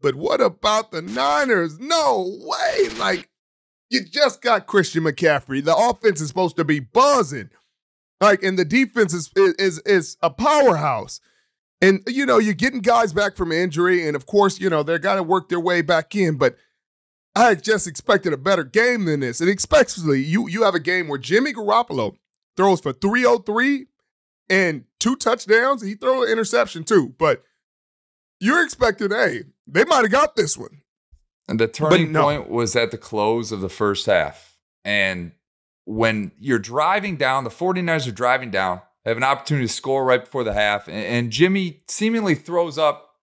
But what about the Niners? No way. Like, you just got Christian McCaffrey. The offense is supposed to be buzzing. Like, and the defense is a powerhouse. And, you know, you're getting guys back from injury. And, of course, you know, they're got to work their way back in. But I just expected a better game than this. And especially, you have a game where Jimmy Garoppolo throws for 303 and 2 touchdowns. He throws an interception, too. But you're expecting, hey, they might have got this one. And the turning point was at the close of the first half. And when you're driving down, the 49ers are driving down, have an opportunity to score right before the half, and Jimmy seemingly throws up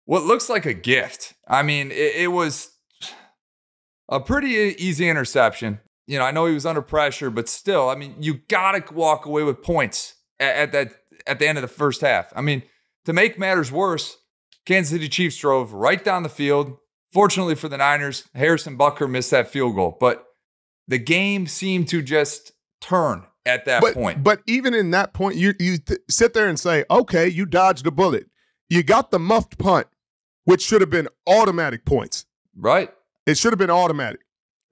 what looks like a gift. I mean, it was a pretty easy interception. You know, I know he was under pressure, but still, I mean, you got to walk away with points at the end of the first half. I mean, to make matters worse, Kansas City Chiefs drove right down the field. Fortunately for the Niners, Harrison Butker missed that field goal. But the game seemed to just turn at that point. But even in that point, you sit there and say, okay, you dodged a bullet. You got the muffed punt, which should have been automatic points. Right. It should have been automatic.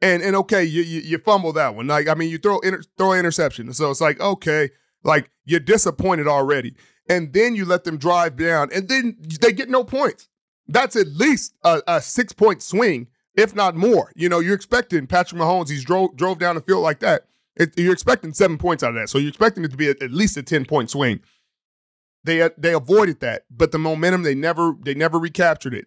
And okay, you fumble that one. Like, I mean, you throw an interception. So it's like, okay, like you're disappointed already. And then you let them drive down, and then they get no points. That's at least a 6-point swing, if not more. You know, you're expecting Patrick Mahomes, he's drove down the field like that. You're expecting 7 points out of that. So you're expecting it to be at least a 10-point swing. They avoided that, but the momentum, they never recaptured it.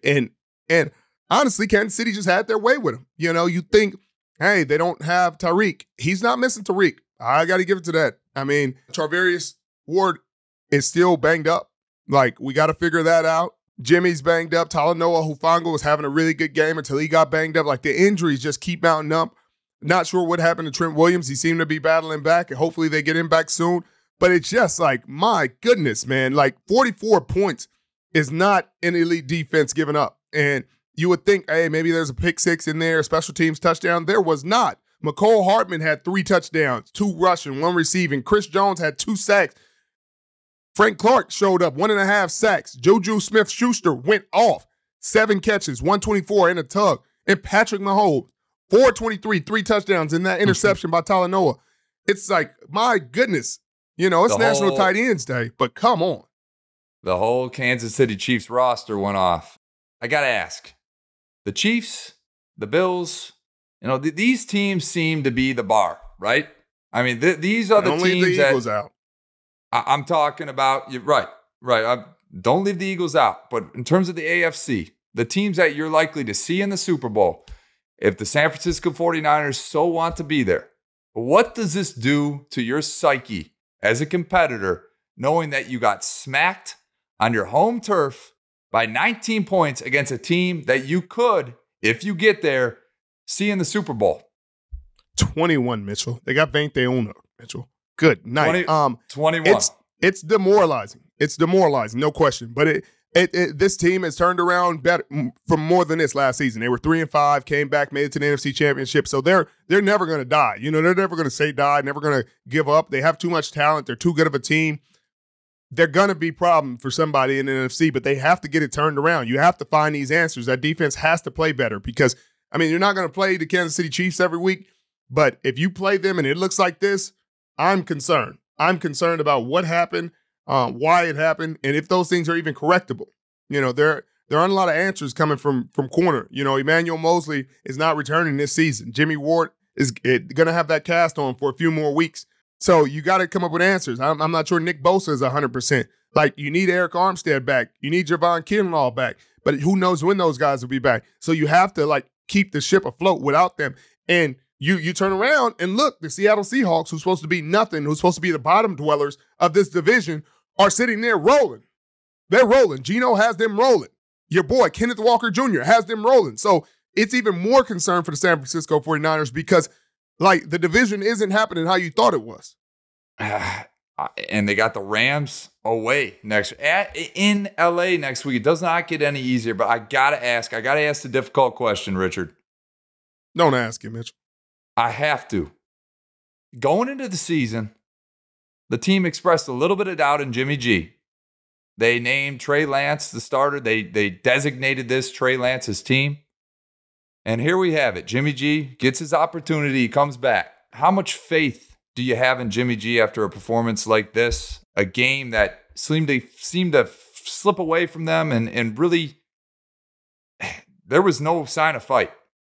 And honestly, Kansas City just had their way with him. You know, you think, hey, they don't have Tyreek. He's not missing Tyreek. I got to give it to that. I mean, Charvarius Ward is still banged up. Like, we got to figure that out. Jimmy's banged up. Talanoa Hufanga was having a really good game until he got banged up. Like, the injuries just keep mounting up. Not sure what happened to Trent Williams. He seemed to be battling back, and hopefully they get him back soon. But it's just like, my goodness, man. Like, 44 points is not an elite defense giving up. And you would think, hey, maybe there's a pick six in there, a special teams touchdown. There was not. McCole Hartman had 3 touchdowns, 2 rushing, 1 receiving. Chris Jones had 2 sacks. Frank Clark showed up, 1.5 sacks. Juju Smith-Schuster went off, 7 catches, 124 and a tug. And Patrick Mahomes, 423, 3 touchdowns in that interception by Talanoa. It's like, my goodness. You know, it's National Tight Ends Day, but come on. The whole Kansas City Chiefs roster went off. I got to ask, the Chiefs, the Bills, you know, these teams seem to be the bar, right? I mean, these are the teams the Eagles out. I'm talking about, right. Don't leave the Eagles out. But in terms of the AFC, the teams that you're likely to see in the Super Bowl, if the San Francisco 49ers so want to be there, what does this do to your psyche as a competitor, knowing that you got smacked on your home turf by 19 points against a team that you could, if you get there, see in the Super Bowl? 21, Mitchell. They got 21, Mitchell. Good night. 21. It's demoralizing. It's demoralizing, no question. But this team has turned around better from more than this last season. They were 3-5, came back, made it to the NFC Championship. So they're never going to die. You know, they're never going to say die, never going to give up. They have too much talent. They're too good of a team. They're going to be a problem for somebody in the NFC, but they have to get it turned around. You have to find these answers. That defense has to play better because, I mean, you're not going to play the Kansas City Chiefs every week, but if you play them and it looks like this, I'm concerned. I'm concerned about what happened, why it happened, and if those things are even correctable. You know, there aren't a lot of answers coming from corner. You know, Emmanuel Mosley is not returning this season. Jimmy Ward is going to have that cast on for a few more weeks. So you got to come up with answers. I'm not sure Nick Bosa is 100%. Like, you need Eric Armstead back. You need Javon Kinlaw back. But who knows when those guys will be back. So you have to, like, keep the ship afloat without them. And you turn around and look, the Seattle Seahawks, who's supposed to be nothing, who's supposed to be the bottom dwellers of this division, are sitting there rolling. They're rolling. Geno has them rolling. Your boy, Kenneth Walker Jr., has them rolling. So it's even more concern for the San Francisco 49ers because, like, the division isn't happening how you thought it was. And they got the Rams away in LA next week. It does not get any easier, but I got to ask the difficult question, Richard. Don't ask it, Mitchell. I have to. Going into the season, the team expressed a little bit of doubt in Jimmy G. They named Trey Lance the starter. They designated this Trey Lance's team. And here we have it. Jimmy G gets his opportunity. He comes back. How much faith do you have in Jimmy G after a performance like this? A game that seemed to slip away from them and really there was no sign of fight.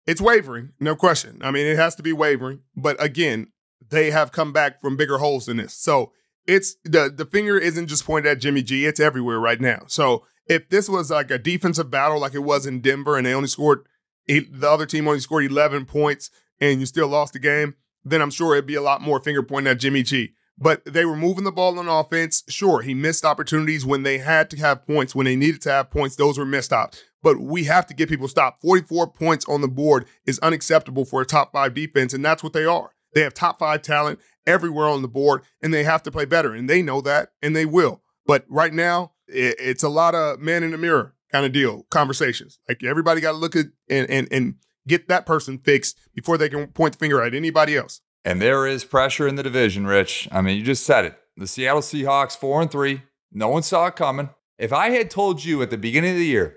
It's wavering, no question. I mean, it has to be wavering. But again, they have come back from bigger holes than this. So it's the finger isn't just pointed at Jimmy G. It's everywhere right now. So if this was like a defensive battle like it was in Denver and they only scored the other team only scored 11 points and you still lost the game, then I'm sure it'd be a lot more finger pointing at Jimmy G. But they were moving the ball on offense. Sure, he missed opportunities when they had to have points, when they needed to have points. Those were missed ops. But we have to get people stopped. 44 points on the board is unacceptable for a top 5 defense, and that's what they are. They have top 5 talent everywhere on the board, and they have to play better. And they know that, and they will. But right now, it's a lot of man in the mirror kind of deal, conversations. Like everybody got to look at and get that person fixed before they can point the finger at anybody else. And there is pressure in the division, Rich. I mean, you just said it. The Seattle Seahawks, 4-3. No one saw it coming. If I had told you at the beginning of the year,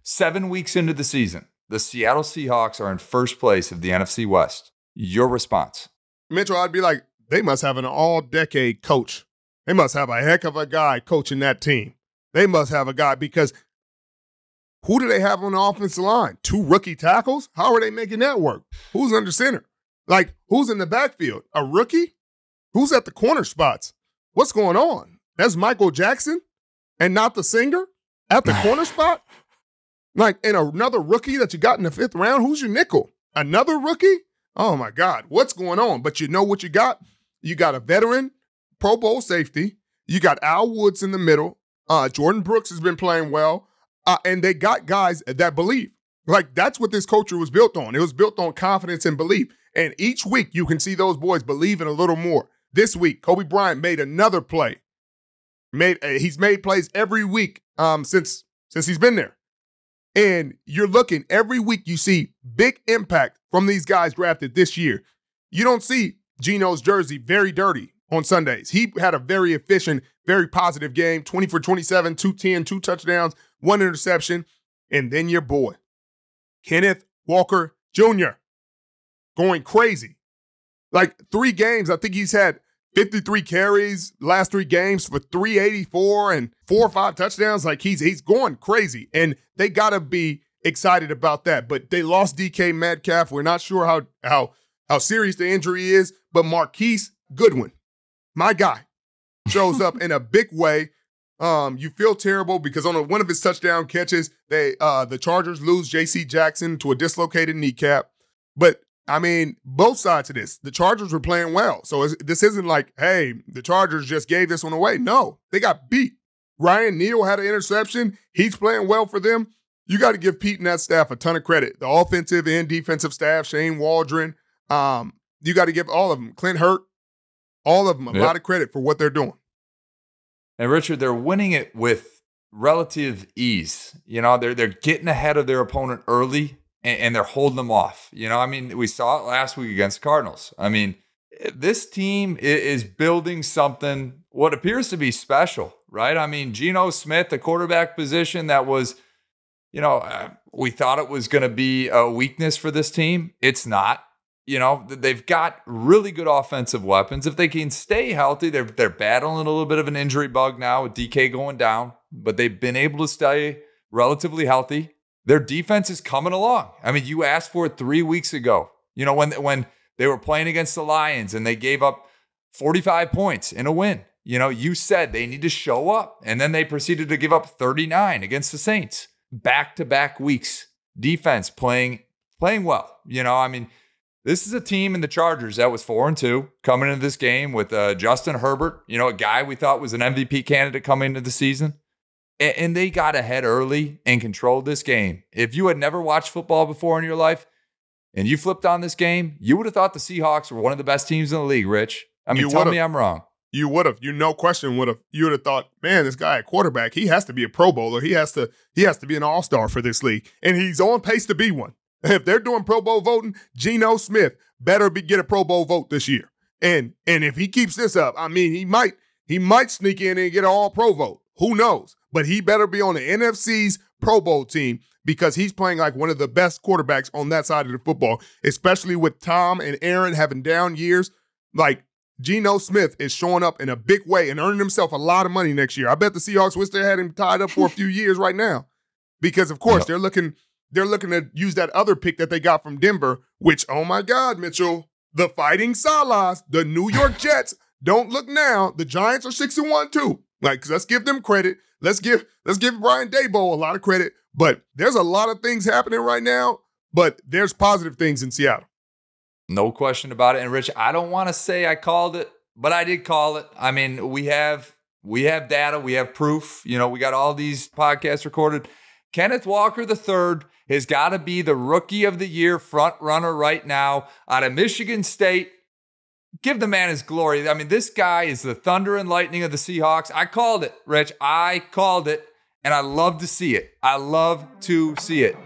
7 weeks into the season, the Seattle Seahawks are in first place of the NFC West, your response? Mitchell, I'd be like, they must have an all-decade coach. They must have a heck of a guy coaching that team. They must have a guy because who do they have on the offensive line? 2 rookie tackles? How are they making that work? Who's under center? Like, who's in the backfield? A rookie? Who's at the corner spots? What's going on? That's Michael Jackson and not the singer at the corner spot? Like, and another rookie that you got in the 5th round? Who's your nickel? Another rookie? Oh, my God. What's going on? But you know what you got? You got a veteran Pro Bowl safety. You got Al Woods in the middle. Jordan Brooks has been playing well. And they got guys that believe. Like, that's what this culture was built on. It was built on confidence and belief. And each week, you can see those boys believing a little more. This week, Kobe Bryant made another play. He's made plays every week since he's been there. And you're looking, every week you see big impact from these guys drafted this year. You don't see Geno's jersey very dirty on Sundays. He had a very efficient, very positive game, 20 for 27, 210, 2 touchdowns, 1 interception. And then your boy, Kenneth Walker Jr., going crazy. Like 3 games, I think he's had 53 carries last 3 games for 384 and 4 or 5 touchdowns. Like he's going crazy. And they got to be excited about that. But they lost DK Metcalf. We're not sure how serious the injury is. But Marquise Goodwin, my guy, shows up in a big way. You feel terrible because on one of his touchdown catches, the Chargers lose J.C. Jackson to a dislocated kneecap. But I mean, both sides of this. The Chargers were playing well. So this isn't like, hey, the Chargers just gave this one away. No, they got beat. Ryan Neal had an interception. He's playing well for them. You got to give Pete and that staff a ton of credit. The offensive and defensive staff, Shane Waldron. You got to give all of them, Clint Hurt, all of them, a lot of credit for what they're doing. And Richard, they're winning it with relative ease. You know, they're getting ahead of their opponent early. And they're holding them off. You know, I mean, we saw it last week against the Cardinals. I mean, this team is building something, what appears to be special, right? I mean, Geno Smith, the quarterback position that was, you know, we thought it was going to be a weakness for this team. It's not. You know, they've got really good offensive weapons. If they can stay healthy, they're battling a little bit of an injury bug now with DK going down, but they've been able to stay relatively healthy. Their defense is coming along. I mean, you asked for it 3 weeks ago. You know, when they were playing against the Lions and they gave up 45 points in a win. You know, you said they need to show up. And then they proceeded to give up 39 against the Saints. Back-to-back weeks. Defense playing well. You know, I mean, this is a team in the Chargers that was 4-2 coming into this game with Justin Herbert, you know, a guy we thought was an MVP candidate coming into the season. And they got ahead early and controlled this game. If you had never watched football before in your life and you flipped on this game, you would have thought the Seahawks were one of the best teams in the league, Rich. I mean, tell me I'm wrong. You would have. You no question would have. You would have thought, man, this guy at quarterback, he has to be a Pro Bowler. He has to be an all-star for this league. And he's on pace to be one. If they're doing Pro Bowl voting, Geno Smith better get a Pro Bowl vote this year. And if he keeps this up, I mean, he might sneak in and get an all-pro vote. Who knows? but he better be on the NFC's Pro Bowl team because he's playing like one of the best quarterbacks on that side of the football, especially with Tom and Aaron having down years. Like, Geno Smith is showing up in a big way and earning himself a lot of money next year. I bet the Seahawks wish they had him tied up for a few years right now because, of course, they're looking to use that other pick that they got from Denver, which, oh, my God, Mitchell, the Fighting Salas, the New York Jets, don't look now. The Giants are 6-1 too. Like, let's give them credit. Let's give Brian Daboll a lot of credit. But there's a lot of things happening right now, but there's positive things in Seattle. No question about it. And Rich, I don't want to say I called it, but I did call it. I mean, we have data, we have proof. You know, we got all these podcasts recorded. Kenneth Walker III has got to be the rookie of the year front runner right now out of Michigan State. Give the man his glory. I mean, this guy is the thunder and lightning of the Seahawks. I called it, Rich. I called it, and I love to see it. I love to see it.